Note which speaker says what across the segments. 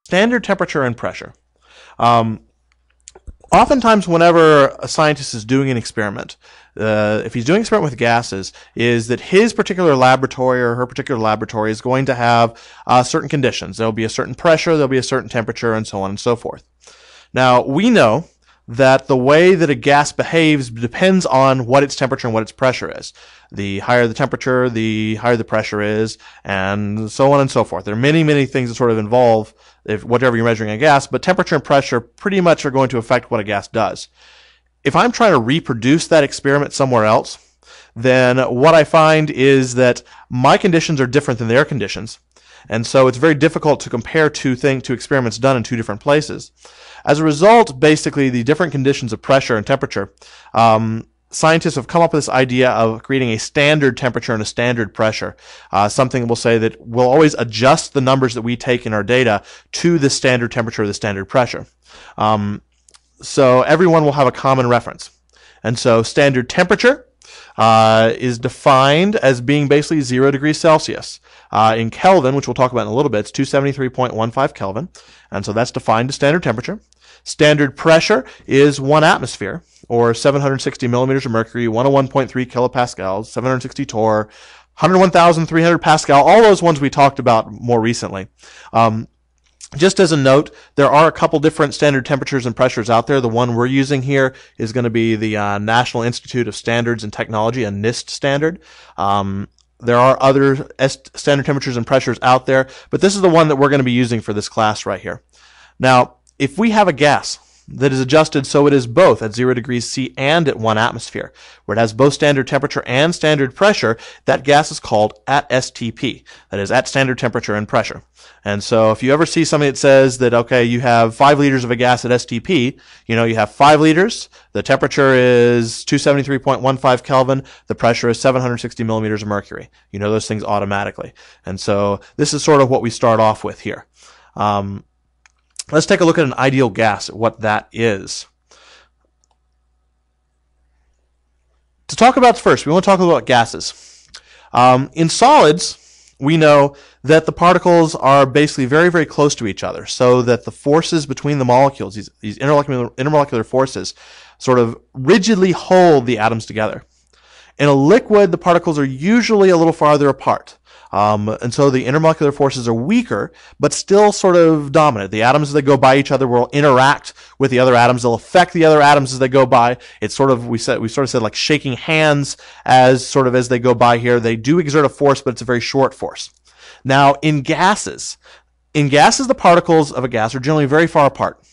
Speaker 1: standard temperature and pressure. Oftentimes, whenever a scientist is doing an experiment, if he's doing an experiment with gases, is that his particular laboratory or her particular laboratory is going to have certain conditions. There'll be a certain pressure, there'll be a certain temperature, and so on and so forth. Now, we know that the way that a gas behaves depends on what its temperature and what its pressure is. The higher the temperature, the higher the pressure is, and so on and so forth. There are many, many things that sort of involve whatever you're measuring a gas, but temperature and pressure pretty much are going to affect what a gas does. If I'm trying to reproduce that experiment somewhere else, then what I find is that my conditions are different than their conditions. And so it's very difficult to compare two experiments done in two different places. As a result, basically, the different conditions of pressure and temperature, scientists have come up with this idea of creating a standard temperature and a standard pressure. Something we'll say that we'll always adjust the numbers that we take in our data to the standard temperature or the standard pressure. So everyone will have a common reference. And so standard temperature is defined as being basically 0 degrees Celsius. In Kelvin, which we'll talk about in a little bit, it's 273.15 Kelvin. And so that's defined as standard temperature. Standard pressure is 1 atmosphere, or 760 millimeters of mercury, 101.3 kilopascals, 760 torr, 101,300 pascal, all those ones we talked about more recently. Just as a note, there are a couple different standard temperatures and pressures out there. The one we're using here is going to be the National Institute of Standards and Technology, a NIST standard. There are other standard temperatures and pressures out there, but this is the one that we're going to be using for this class right here. Now, if we have a gas that is adjusted so it is both at 0 degrees C and at 1 atmosphere, where it has both standard temperature and standard pressure, that gas is called at STP. That is at standard temperature and pressure. And so if you ever see something that says that, okay, you have 5 liters of a gas at STP, you know you have 5 liters, the temperature is 273.15 Kelvin, the pressure is 760 millimeters of mercury. You know those things automatically. And so this is sort of what we start off with here. Let's take a look at an ideal gas, what that is. To talk about first, we want to talk about gases. In solids, we know that the particles are basically very, very close to each other, so that the forces between the molecules, these intermolecular forces, sort of rigidly hold the atoms together. In a liquid, the particles are usually a little farther apart. And so the intermolecular forces are weaker, but still sort of dominant. The atoms as they go by each other will interact with the other atoms. They'll affect the other atoms as they go by. It's sort of, we sort of said like shaking hands as they go by here. They do exert a force, but it's a very short force. Now, in gases, the particles of a gas are generally very far apart.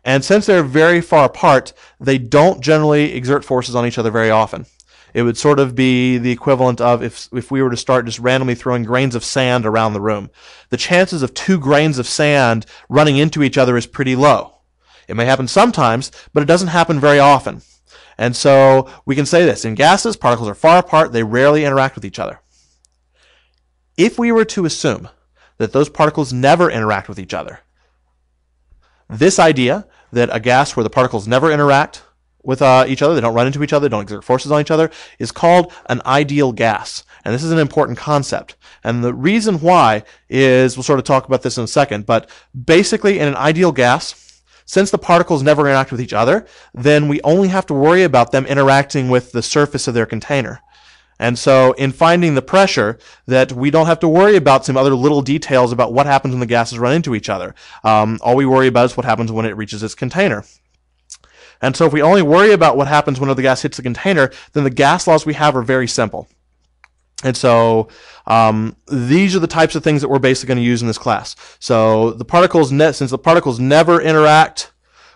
Speaker 1: And since they're very far apart, they don't generally exert forces on each other very often. It would sort of be the equivalent of if we were to start just randomly throwing grains of sand around the room. The chances of 2 grains of sand running into each other is pretty low. It may happen sometimes, but it doesn't happen very often. And so we can say this. In gases, particles are far apart. They rarely interact with each other. If we were to assume that those particles never interact with each other, this idea that a gas where the particles never interact with each other, they don't run into each other, don't exert forces on each other, is called an ideal gas. And this is an important concept. And the reason why is, we'll sort of talk about this in a second, but basically in an ideal gas, since the particles never interact with each other, then we only have to worry about them interacting with the surface of their container. And so in finding the pressure, that we don't have to worry about some other little details about what happens when the gases run into each other. All we worry about is what happens when it reaches its container. And so if we only worry about what happens when the gas hits the container, then the gas laws we have are very simple. And so these are the types of things that we're basically going to use in this class. So the particles, since the particles never interact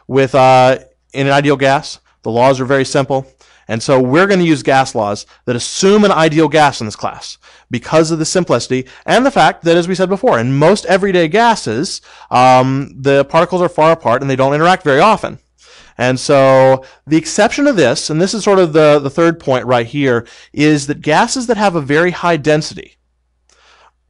Speaker 1: with in an ideal gas, the laws are very simple. And so we're going to use gas laws that assume an ideal gas in this class because of the simplicity and the fact that, as we said before, in most everyday gases, the particles are far apart and they don't interact very often. And so the exception to this, and this is sort of the third point right here, is that gases that have a very high density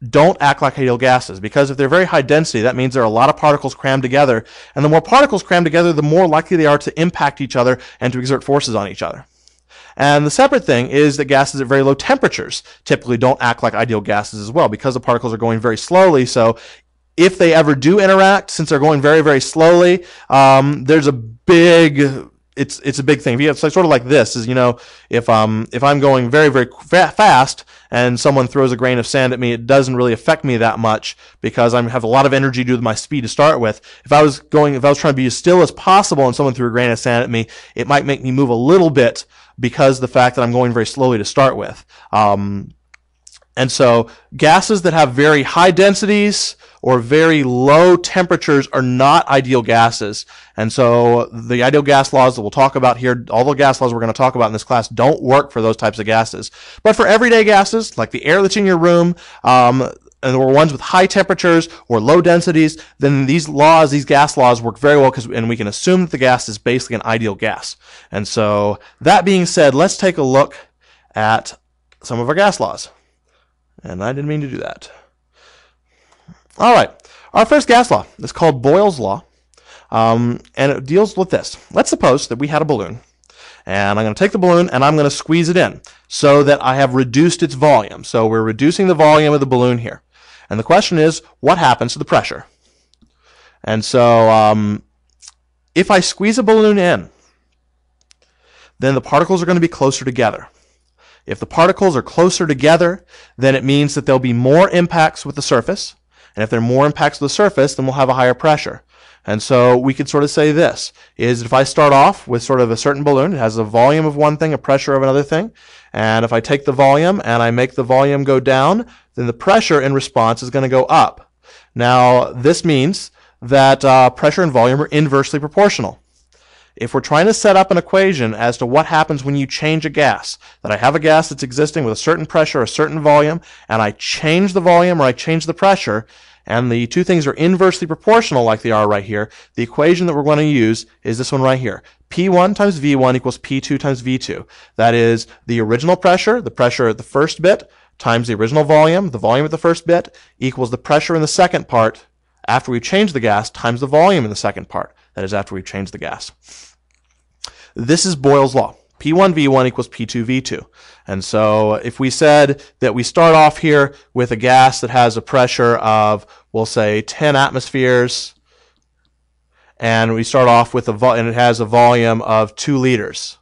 Speaker 1: don't act like ideal gases, because if they're very high density, that means there are a lot of particles crammed together, and the more particles crammed together, the more likely they are to impact each other and to exert forces on each other. And the separate thing is that gases at very low temperatures typically don't act like ideal gases as well, because the particles are going very slowly. So if they ever do interact, since they're going very, very slowly, there's a big, it's a big thing. It's sort of like this, is, if I'm going very, very fast and someone throws a grain of sand at me, it doesn't really affect me that much because I have a lot of energy due to my speed to start with. If I was trying to be as still as possible and someone threw a grain of sand at me, it might make me move a little bit because of the fact that I'm going very slowly to start with. And so gases that have very high densities or very low temperatures are not ideal gases. And so the ideal gas laws that we'll talk about here, all the gas laws we're going to talk about in this class, don't work for those types of gases. But for everyday gases, like the air that's in your room, and or ones with high temperatures or low densities, then these gas laws work very well, and we can assume that the gas is basically an ideal gas. And so that being said, let's take a look at some of our gas laws. And I didn't mean to do that. All right. Our first gas law is called Boyle's law. And it deals with this. Let's suppose that we had a balloon. And I'm going to take the balloon and I'm going to squeeze it in so that I have reduced its volume. So we're reducing the volume of the balloon here. And the question is, what happens to the pressure? And so if I squeeze a balloon in, then the particles are going to be closer together. If the particles are closer together, then it means that there'll be more impacts with the surface. And if there are more impacts with the surface, then we'll have a higher pressure. And so we could sort of say this, is if I start off with sort of a certain balloon, it has a volume of one thing, a pressure of another thing. And if I take the volume and I make the volume go down, then the pressure in response is going to go up. Now, this means that pressure and volume are inversely proportional. If we're trying to set up an equation as to what happens when you change a gas, that I have a gas that's existing with a certain pressure, a certain volume, and I change the volume or I change the pressure, and the two things are inversely proportional like they are right here, the equation that we're going to use is this one right here. P1 times V1 equals P2 times V2. That is the original pressure, the pressure at the first bit, times the original volume, the volume at the first bit, equals the pressure in the second part after we've changed the gas times the volume in the second part. That is after we've changed the gas. This is Boyle's law. P1 V1 equals P2 V2. And so if we said that we start off here with a gas that has a pressure of, we'll say, 10 atmospheres, and we start off with and it has a volume of 2 liters.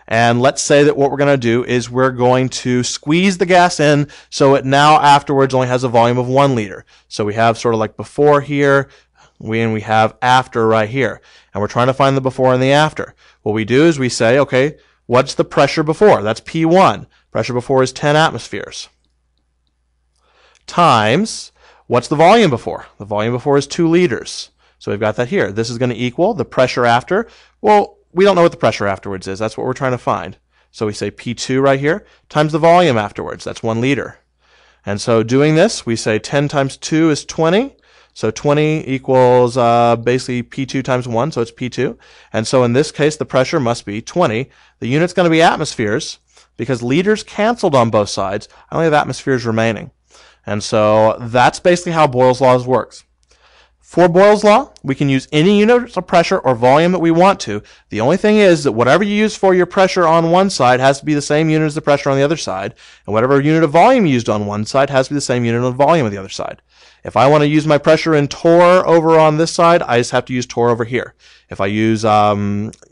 Speaker 1: And let's say that what we're going to do is we're going to squeeze the gas in so it now afterwards only has a volume of 1 liter. So we have sort of like before here, and we have after right here. And we're trying to find the before and the after. What we do is we say, okay, what's the pressure before? That's P1. Pressure before is 10 atmospheres. Times, what's the volume before? The volume before is 2 liters. So we've got that here. This is going to equal the pressure after. Well, we don't know what the pressure afterwards is. That's what we're trying to find. So we say P2 right here times the volume afterwards. That's 1 liter. And so doing this, we say 10 times 2 is 20. So 20 equals basically P2 times 1, so it's P2. And so in this case, the pressure must be 20. The unit's going to be atmospheres because liters canceled on both sides. I only have atmospheres remaining. And so that's basically how Boyle's law works. For Boyle's law, we can use any unit of pressure or volume that we want to. The only thing is that whatever you use for your pressure on one side has to be the same unit as the pressure on the other side. And whatever unit of volume used on one side has to be the same unit of volume on the other side. If I want to use my pressure in torr over on this side, I just have to use torr over here. If I use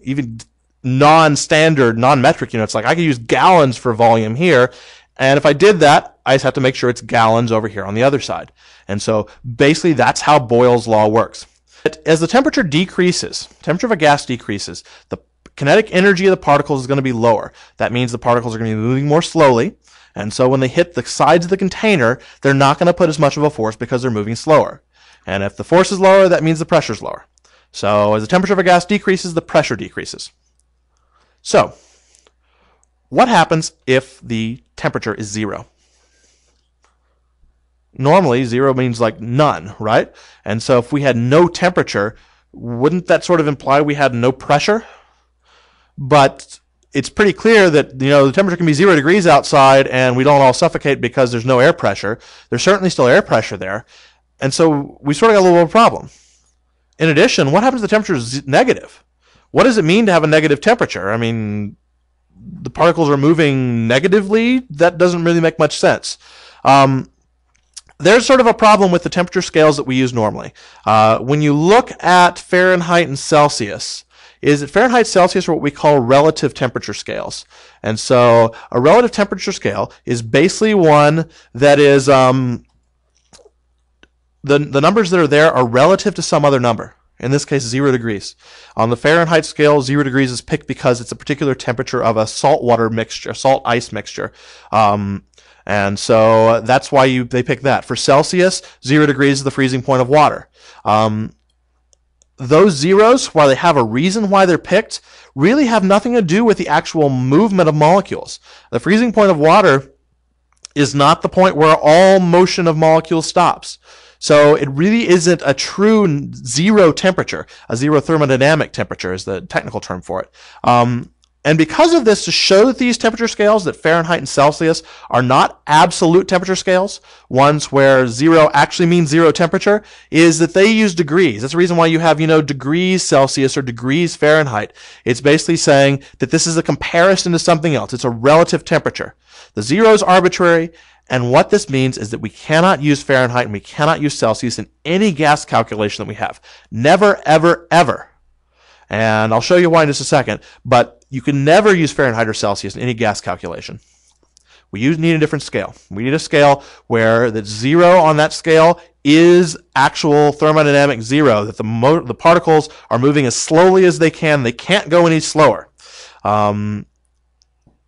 Speaker 1: even non-standard, non-metric units, like I could use gallons for volume here, and if I did that, I just have to make sure it's gallons over here on the other side. And so basically that's how Boyle's law works. As the temperature decreases, temperature of a gas decreases, the kinetic energy of the particles is going to be lower. That means the particles are going to be moving more slowly. And so when they hit the sides of the container, they're not going to put as much of a force because they're moving slower. And if the force is lower, that means the pressure is lower. So as the temperature of a gas decreases, the pressure decreases. So what happens if the temperature is 0? Normally, 0 means like none, right? And so if we had no temperature, wouldn't that sort of imply we had no pressure? But it's pretty clear that, the temperature can be 0 degrees outside and we don't all suffocate because there's no air pressure. There's certainly still air pressure there. And so we sort of got a little bit of a problem. In addition, what happens if the temperature is negative? What does it mean to have a negative temperature? I mean, the particles are moving negatively? That doesn't really make much sense. there's sort of a problem with the temperature scales that we use normally. When you look at Fahrenheit and Celsius, is that Fahrenheit, Celsius are what we call relative temperature scales. And so a relative temperature scale is basically one that is, the numbers that are there are relative to some other number. In this case, 0 degrees. On the Fahrenheit scale, 0 degrees is picked because it's a particular temperature of a saltwater mixture, salt-ice mixture. And so that's why they pick that. For Celsius, 0 degrees is the freezing point of water. Those zeros, while they have a reason why they're picked, really have nothing to do with the actual movement of molecules. The freezing point of water is not the point where all motion of molecules stops. So it really isn't a true zero temperature. A zero thermodynamic temperature is the technical term for it. And because of this, to show that these temperature scales, that Fahrenheit and Celsius are not absolute temperature scales, ones where 0 actually means 0 temperature, is that they use degrees. That's the reason why you have, degrees Celsius or degrees Fahrenheit. It's basically saying that this is a comparison to something else. It's a relative temperature. The 0 is arbitrary, and what this means is that we cannot use Fahrenheit and we cannot use Celsius in any gas calculation that we have. Never, ever, ever. And I'll show you why in just a second, but you can never use Fahrenheit or Celsius in any gas calculation. We need a different scale. We need a scale where the 0 on that scale is actual thermodynamic 0, that the particles are moving as slowly as they can. They can't go any slower. And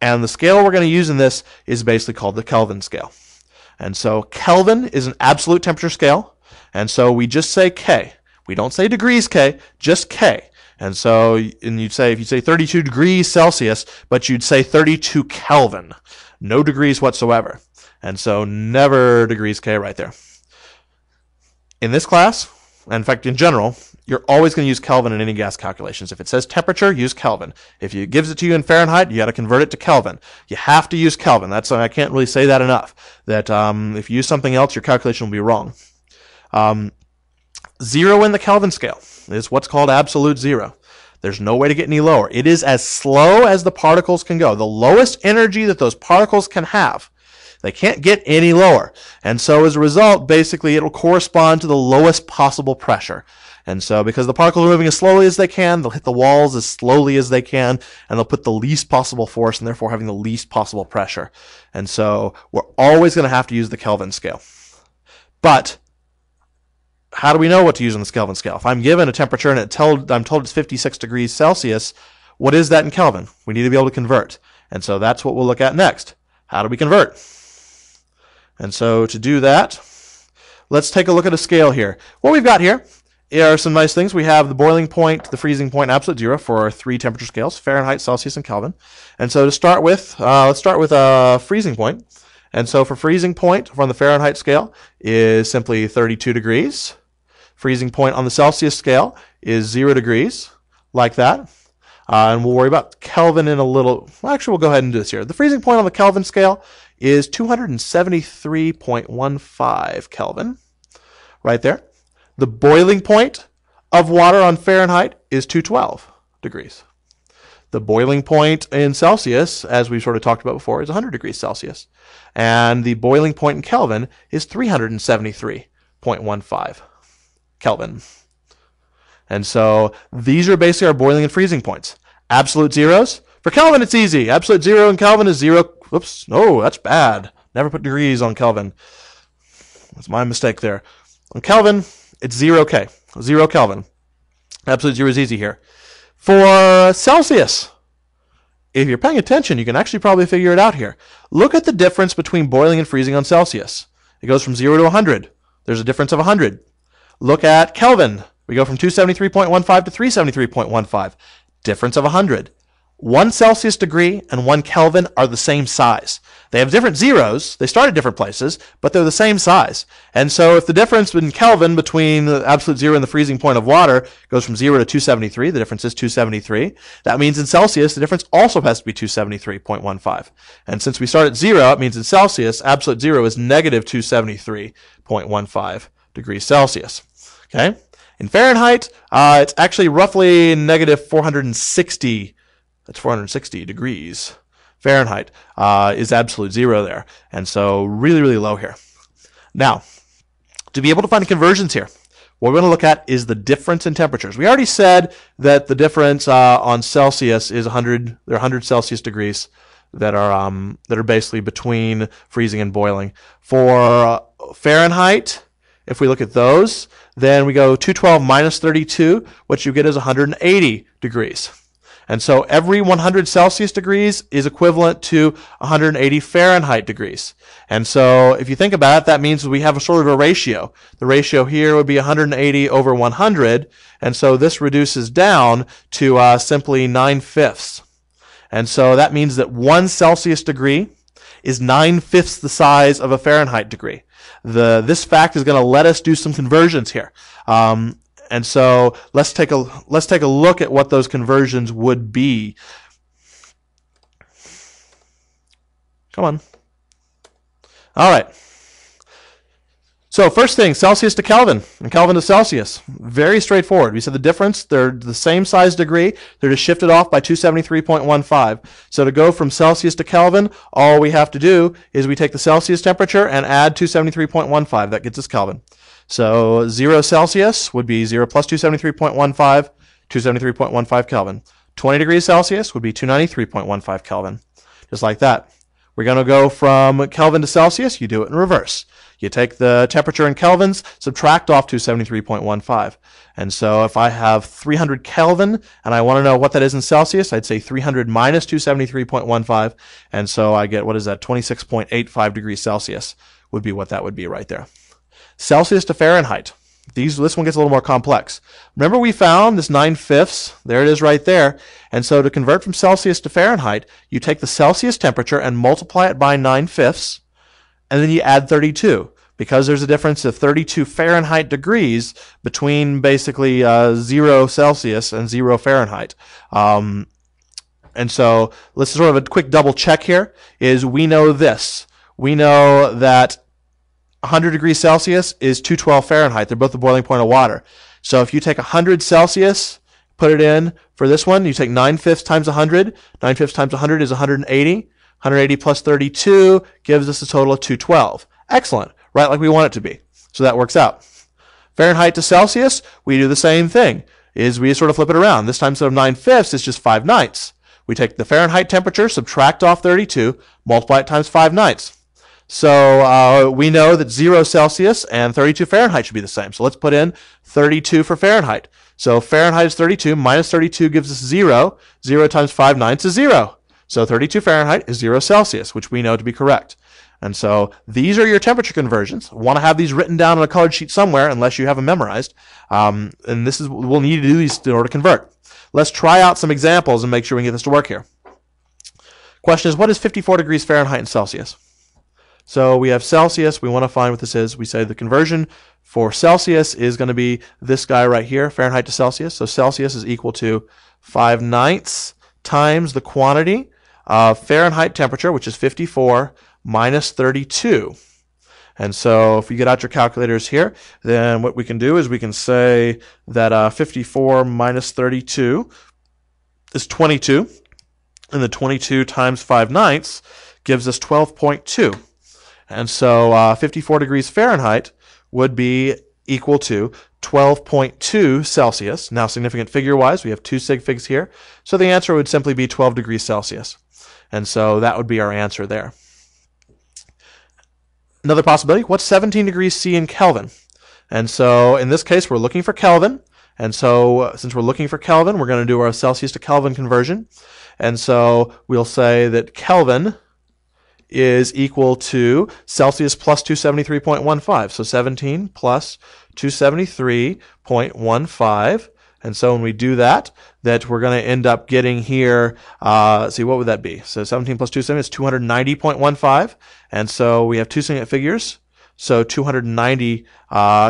Speaker 1: the scale we're going to use in this is basically called the Kelvin scale. And so Kelvin is an absolute temperature scale. And so we just say K. We don't say degrees K, just K. And so, you'd say, if you say 32 degrees Celsius, but you'd say 32 Kelvin. No degrees whatsoever. And so never degrees K right there. In this class, and in fact in general, you're always going to use Kelvin in any gas calculations. If it says temperature, use Kelvin. If it gives it to you in Fahrenheit, you got to convert it to Kelvin. You have to use Kelvin. I can't really say that enough. That if you use something else, your calculation will be wrong. 0 in the Kelvin scale is what's called absolute 0. There's no way to get any lower. It is as slow as the particles can go. The lowest energy that those particles can have. They can't get any lower. And so as a result, basically it will correspond to the lowest possible pressure. And so because the particles are moving as slowly as they can, they'll hit the walls as slowly as they can, and they'll put the least possible force and therefore having the least possible pressure. And so we're always going to have to use the Kelvin scale. But how do we know what to use on the Kelvin scale? If I'm given a temperature and I'm told it's 56 degrees Celsius, what is that in Kelvin? We need to be able to convert. And so that's what we'll look at next. How do we convert? And so to do that, let's take a look at a scale here. What we've got here are some nice things. We have the boiling point, the freezing point, absolute 0 for our 3 temperature scales, Fahrenheit, Celsius, and Kelvin. And so to start with, let's start with a freezing point. And so for freezing point from the Fahrenheit scale is simply 32 degrees. Freezing point on the Celsius scale is 0 degrees, like that. And we'll worry about Kelvin in a little. Well, actually, we'll go ahead and do this here. The freezing point on the Kelvin scale is 273.15 Kelvin, right there. The boiling point of water on Fahrenheit is 212 degrees. The boiling point in Celsius, as we sort of talked about before, is 100 degrees Celsius. And the boiling point in Kelvin is 373.15 Kelvin. And so these are basically our boiling and freezing points. Absolute zeros. For Kelvin, it's easy. Absolute 0 in Kelvin is 0. Whoops. No, that's bad. Never put degrees on Kelvin. That's my mistake there. On Kelvin, it's 0K. 0 Kelvin. Absolute 0 is easy here. For Celsius, if you're paying attention, you can actually probably figure it out here. Look at the difference between boiling and freezing on Celsius. It goes from 0 to 100. There's a difference of 100. Look at Kelvin. We go from 273.15 to 373.15. Difference of 100. 1 Celsius degree and 1 Kelvin are the same size. They have different zeros. They start at different places, but they're the same size. And so if the difference in Kelvin between the absolute 0 and the freezing point of water goes from 0 to 273, the difference is 273. That means in Celsius, the difference also has to be 273.15. And since we start at 0, it means in Celsius, absolute 0 is negative 273.15 degrees Celsius. Okay? In Fahrenheit, it's actually roughly negative 460. That's 460 degrees Fahrenheit is absolute 0 there. And so really, really low here. Now, To be able to find conversions here, what we're going to look at is the difference in temperatures. We already said that the difference on Celsius is 100. There are 100 Celsius degrees that are basically between freezing and boiling. For Fahrenheit, if we look at those, then we go 212 minus 32. What you get is 180 degrees. And so every 100 Celsius degrees is equivalent to 180 Fahrenheit degrees. And so if you think about it, that means we have a sort of a ratio. The ratio here would be 180 over 100. And so this reduces down to simply 9/5. And so that means that 1 Celsius degree is 9/5 the size of a Fahrenheit degree. This fact is going to let us do some conversions here. And so let's take a look at what those conversions would be. Come on. All right. So first thing, Celsius to Kelvin and Kelvin to Celsius. Very straightforward. We said the difference, they're the same size degree. They're just shifted off by 273.15. So to go from Celsius to Kelvin, all we have to do is we take the Celsius temperature and add 273.15. That gets us Kelvin. So 0 Celsius would be 0 plus 273.15, 273.15 Kelvin. 20 degrees Celsius would be 293.15 Kelvin. Just like that. We're going to go from Kelvin to Celsius. You do it in reverse. You take the temperature in kelvins, subtract off 273.15. And so if I have 300 Kelvin and I want to know what that is in Celsius, I'd say 300 minus 273.15. And so I get, what is that, 26.85 degrees Celsius would be what that would be right there. Celsius to Fahrenheit. This one gets a little more complex. Remember we found this 9/5. There it is right there. And so to convert from Celsius to Fahrenheit, you take the Celsius temperature and multiply it by 9/5, and then you add 32. Because there's a difference of 32 Fahrenheit degrees between basically 0 Celsius and 0 Fahrenheit. And so let's sort of a quick double check here is we know this. We know that 100 degrees Celsius is 212 Fahrenheit. They're both the boiling point of water. So if you take 100 Celsius, put it in for this one, you take 9/5 times 100. 9/5 times 100 is 180. 180 plus 32 gives us a total of 212. Excellent. Right like we want it to be. So that works out. Fahrenheit to Celsius, we do the same thing. Is we sort of flip it around. This time instead of 9/5, it's just 5/9. We take the Fahrenheit temperature, subtract off 32, multiply it times 5/9. So we know that 0 Celsius and 32 Fahrenheit should be the same. So let's put in 32 for Fahrenheit. So Fahrenheit is 32, minus 32 gives us 0. 0 times 5/9 is 0. So 32 Fahrenheit is 0 Celsius, which we know to be correct. And so these are your temperature conversions. Want to have these written down on a colored sheet somewhere, unless you have them memorized. And we'll need to do these in order to convert. Let's try out some examples and make sure we can get this to work here. Question is, what is 54 degrees Fahrenheit in Celsius? So we have Celsius. We want to find what this is. We say the conversion for Celsius is going to be this guy right here, Fahrenheit to Celsius. So Celsius is equal to 5/9 times the quantity of Fahrenheit temperature, which is 54, minus 32. And so if you get out your calculators here, then what we can do is we can say that 54 minus 32 is 22. And the 22 times 5/9 gives us 12.2. And so 54 degrees Fahrenheit would be equal to 12.2 Celsius. Now significant figure-wise, we have two sig figs here. So the answer would simply be 12 degrees Celsius. And so that would be our answer there. Another possibility, what's 17 degrees C in Kelvin? And so in this case, we're looking for Kelvin. And so since we're looking for Kelvin, we're going to do our Celsius to Kelvin conversion. And so we'll say that Kelvin is equal to Celsius plus 273.15. So 17 plus 273.15. And so when we do that we're going to end up getting here, see, what would that be? So 17 plus 270 is 290.15. And so we have two significant figures. So 290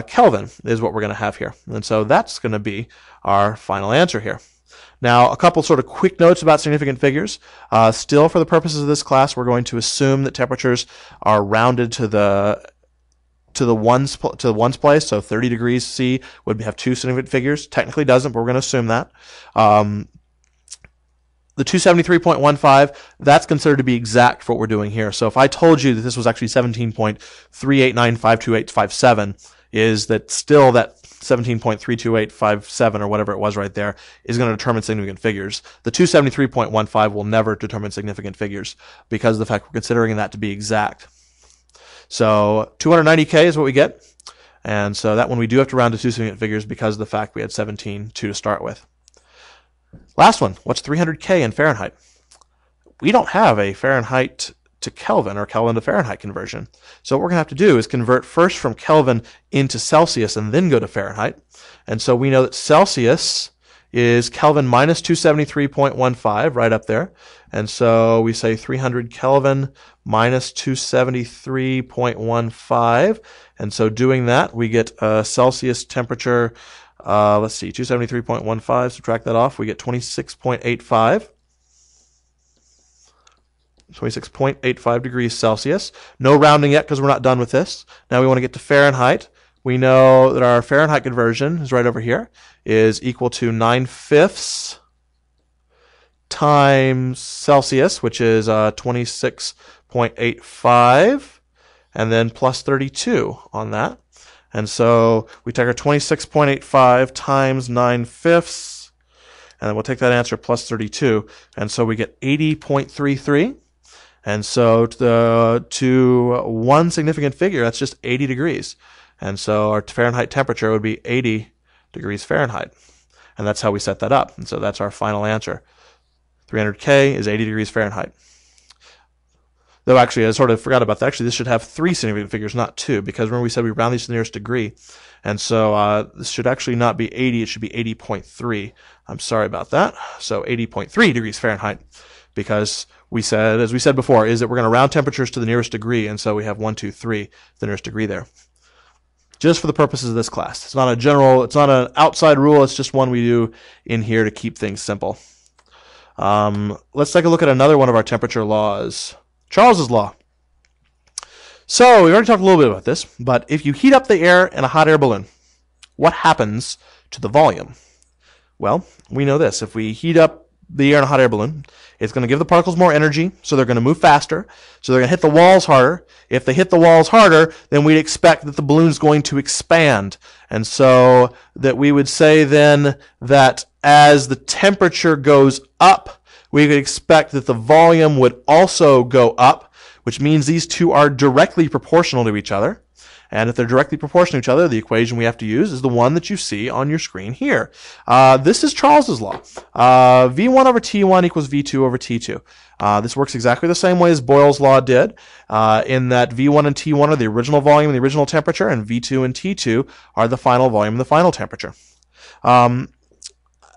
Speaker 1: Kelvin is what we're going to have here. And so that's going to be our final answer here. Now, a couple sort of quick notes about significant figures. Still, for the purposes of this class, we're going to assume that temperatures are rounded to the ones place. So 30 degrees C would have two significant figures. Technically doesn't, but we're going to assume that. The 273.15, that's considered to be exact for what we're doing here. So if I told you that this was actually 17.3895287, is that still that 17.32857 or whatever it was right there is going to determine significant figures. The 273.15 will never determine significant figures because of the fact we're considering that to be exact. So 290K is what we get. And so that one we do have to round to two significant figures because of the fact we had 17.2 to start with. Last one, what's 300K in Fahrenheit? We don't have a Fahrenheit to Kelvin or Kelvin to Fahrenheit conversion. So what we're going to have to do is convert first from Kelvin into Celsius and then go to Fahrenheit. And so we know that Celsius is Kelvin minus 273.15 right up there. And so we say 300 Kelvin minus 273.15. And so doing that, we get a Celsius temperature, let's see, 273.15, subtract that off, we get 26.85. 26.85 degrees Celsius. No rounding yet because we're not done with this. Now we want to get to Fahrenheit. We know that our Fahrenheit conversion is right over here, is equal to 9/5 times Celsius, which is 26.85, and then plus 32 on that. And so we take our 26.85 times 9/5, and then we'll take that answer plus 32, and so we get 80.33. And so to one significant figure, that's just 80 degrees. And so our Fahrenheit temperature would be 80 degrees Fahrenheit. And that's how we set that up. And so that's our final answer. 300K is 80 degrees Fahrenheit. Though actually, I sort of forgot about that. Actually, this should have three significant figures, not two, because remember we said we round these to the nearest degree. And so this should actually not be 80, it should be 80.3. I'm sorry about that. So 80.3 degrees Fahrenheit, because we said, as we said before, is that we're going to round temperatures to the nearest degree, and so we have 1, 2, 3, the nearest degree there. Just for the purposes of this class. It's not a general, it's not an outside rule, it's just one we do in here to keep things simple. Let's take a look at another one of our temperature laws. Charles's law. So, we've already talked a little bit about this, but if you heat up the air in a hot air balloon, what happens to the volume? Well, we know this. If we heat up the air in a hot air balloon, it's going to give the particles more energy, so they're going to move faster, so they're going to hit the walls harder. If they hit the walls harder, then we'd expect that the balloon is going to expand. And so that we would say then that as the temperature goes up, we could expect that the volume would also go up, which means these two are directly proportional to each other. And if they're directly proportional to each other, the equation we have to use is the one that you see on your screen here. This is Charles's law. V1 over T1 equals V2 over T2. This works exactly the same way as Boyle's law did, in that V1 and T1 are the original volume and the original temperature, and V2 and T2 are the final volume and the final temperature.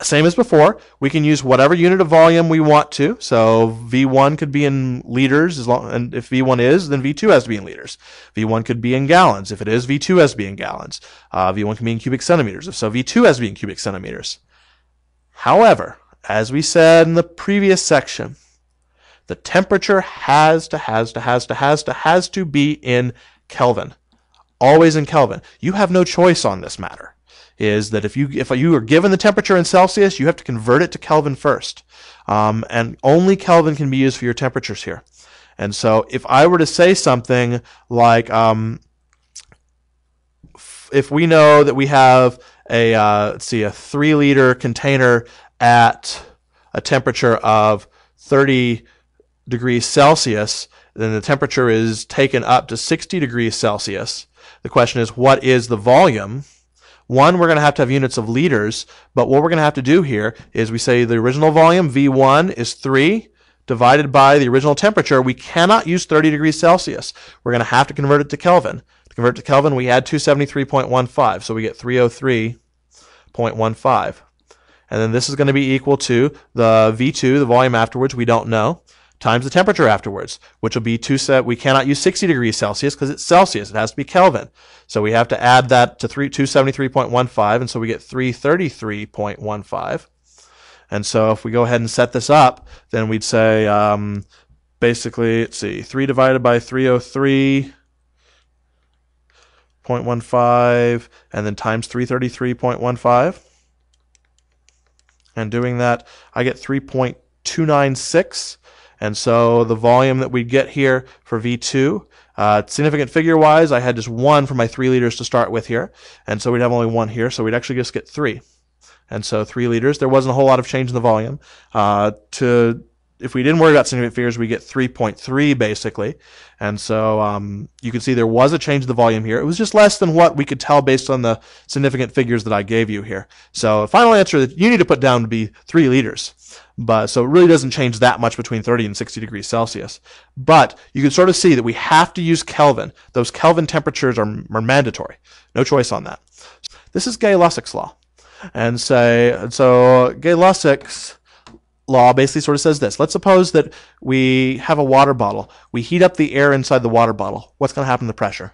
Speaker 1: Same as before, we can use whatever unit of volume we want to. So V1 could be in liters, and if V1 is, then V2 has to be in liters. V1 could be in gallons. If it is, V2 has to be in gallons. V1 can be in cubic centimeters. If so, V2 has to be in cubic centimeters. However, as we said in the previous section, the temperature has to be in Kelvin. Always in Kelvin. You have no choice on this matter. Is that if you are given the temperature in Celsius, you have to convert it to Kelvin first. And only Kelvin can be used for your temperatures here. And so if I were to say something like, if we know that we have a 3-liter container at a temperature of 30 degrees Celsius, then the temperature is taken up to 60 degrees Celsius. The question is, what is the volume? One, we're going to have units of liters, but what we're going to have to do here is we say the original volume, V1, is 3 divided by the original temperature. We cannot use 30 degrees Celsius. We're going to have to convert it to Kelvin. To convert it to Kelvin, we add 273.15, so we get 303.15. And then this is going to be equal to the V2, the volume afterwards, we don't know, times the temperature afterwards, which will be we cannot use 60 degrees Celsius because it's Celsius. It has to be Kelvin. So we have to add that to 273.15, and so we get 333.15. And so if we go ahead and set this up, then we'd say, basically, let's see, 3 divided by 303.15, and then times 333.15. And doing that, I get 3.296. And so the volume that we get here for V2 Significant figure-wise, I had just 1 for my 3 liters to start with here, and so we'd have only 1 here, so we'd actually just get 3. And so 3 liters. There wasn't a whole lot of change in the volume. If we didn't worry about significant figures, we get 3.3 basically. And so you can see there was a change in the volume here. It was just less than what we could tell based on the significant figures that I gave you here. So the final answer that you need to put down would be 3 liters. So it really doesn't change that much between 30 and 60 degrees Celsius. But you can sort of see that we have to use Kelvin. Those Kelvin temperatures are mandatory. No choice on that. This is Gay-Lussac's law. And so Gay-Lussac's law basically sort of says this. Let's suppose that we have a water bottle. We heat up the air inside the water bottle. What's going to happen to the pressure?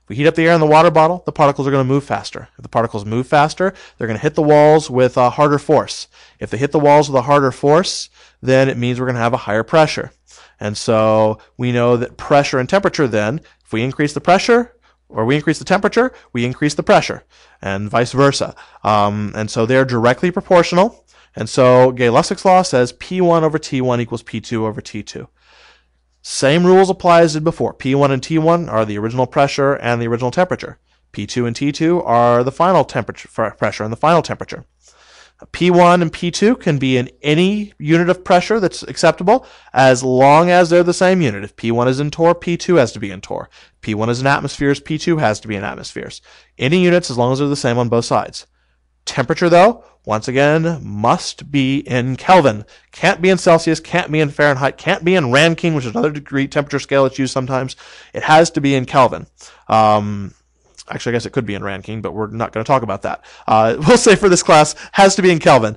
Speaker 1: If we heat up the air in the water bottle, the particles are going to move faster. If the particles move faster, they're going to hit the walls with a harder force. If they hit the walls with a harder force, then it means we're going to have a higher pressure. And so we know that pressure and temperature then, if we increase the pressure, or we increase the temperature, we increase the pressure, and vice versa. And so they're directly proportional. And so Gay-Lussac's law says P1 over T1 equals P2 over T2. Same rules apply as did before. P1 and T1 are the original pressure and the original temperature. P2 and T2 are the final pressure and the final temperature. P1 and P2 can be in any unit of pressure that's acceptable as long as they're the same unit. If P1 is in torr, P2 has to be in torr. P1 is in atmospheres, P2 has to be in atmospheres. Any units as long as they're the same on both sides. Temperature, though, once again, must be in Kelvin. Can't be in Celsius, can't be in Fahrenheit, can't be in Rankine, which is another degree temperature scale that's used sometimes. It has to be in Kelvin. Actually, I guess it could be in Rankine, but we're not going to talk about that. We'll say for this class, has to be in Kelvin.